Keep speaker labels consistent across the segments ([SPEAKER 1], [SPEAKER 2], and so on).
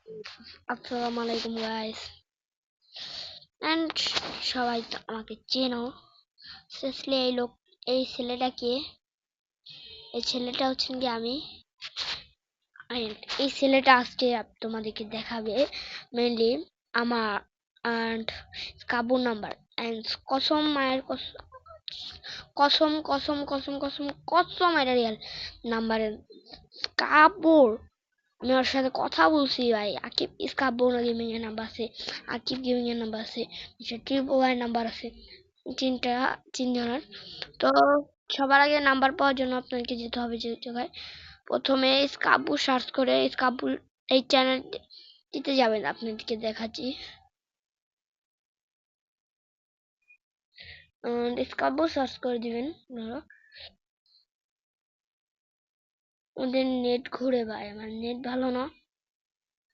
[SPEAKER 1] আসসালামু আলাইকুম guys and সবাই তো আমাকে চেনো। স্পেশালি এই ছেলেটাকে এই ছেলেটা হচ্ছেন কি আমি। And এই ছেলেটা আজকে তোমাদেরকে দেখাবে মেইনলি আমার and কাবুর নাম্বার এন্ড কসম মায়ের কসম কসম কসম কসম কসম এটা রিয়েল নাম্বারের কাবুর। আমি ওর সাথে কথা বলছি ভাই। আকিব ইসকাব্বো গেমিং এর নাম্বার আছে, আকিব গেমিং এর নাম্বার আছে, ট্রিপল ওয়াই নাম্বার আছে, তিনজনের। তো সবার আগে নাম্বার পাওয়ার জন্য আপনাকে যেতে হবে যে জায়গায়, প্রথমে ইসকাব্বু সার্চ করে ইসকাব্বু এই চ্যানেলটিতে যাবেন। আপনাদেরকে দেখাচ্ছি। ইসকাব্বু সার্চ করে দিবেন আপনারা। ওদের নেট ঘুরে ভাই, আমার নেট ভালো না।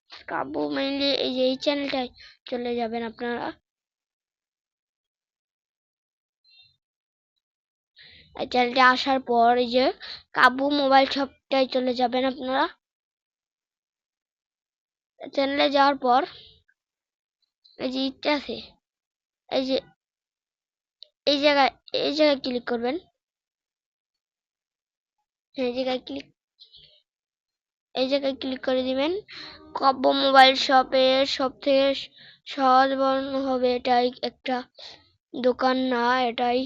[SPEAKER 1] ইসকাব্বু মেইনলি এই যে এই চ্যানেলটায় চলে যাবেন আপনারা। এই চ্যানেলটি আসার পর এই যে কাবু মোবাইল শপটায় চলে যাবেন আপনারা। চ্যানেলে যাওয়ার পর এই যে ইটা আছে, এই যে এই জায়গায় ক্লিক করবেন। এই জায়গায় ক্লিক করে দিবেন। কাব্য মোবাইল শপের সব থেকে সহজ বর্ণ হবে এটাই একটা দোকান না, এটাই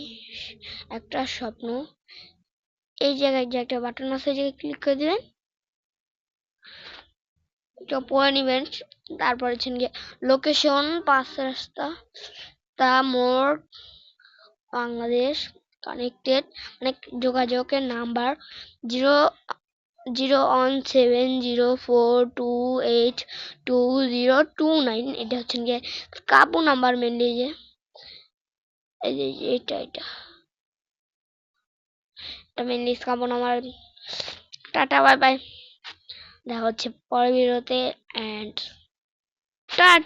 [SPEAKER 1] একটা স্বপ্ন। এই জায়গায় যে একটা বাটন আছে, এই জায়গায় ক্লিক করে দিবেন। এটা পড়ে নিবেন। তারপর হচ্ছে গিয়ে লোকেশন 5 রাস্তা তা মোর বাংলাদেশ কানেক্টেড, মানে যোগাযোগের নাম্বার 0017042822029। এটা হচ্ছে গিয়ে কাবু নাম্বার মেনলি। যে এই যে এটা মেনলি কাবু নাম্বার। টাটা বাই বাই, দেখা হচ্ছে পরের ভিডিওতে এন্ড টাটা।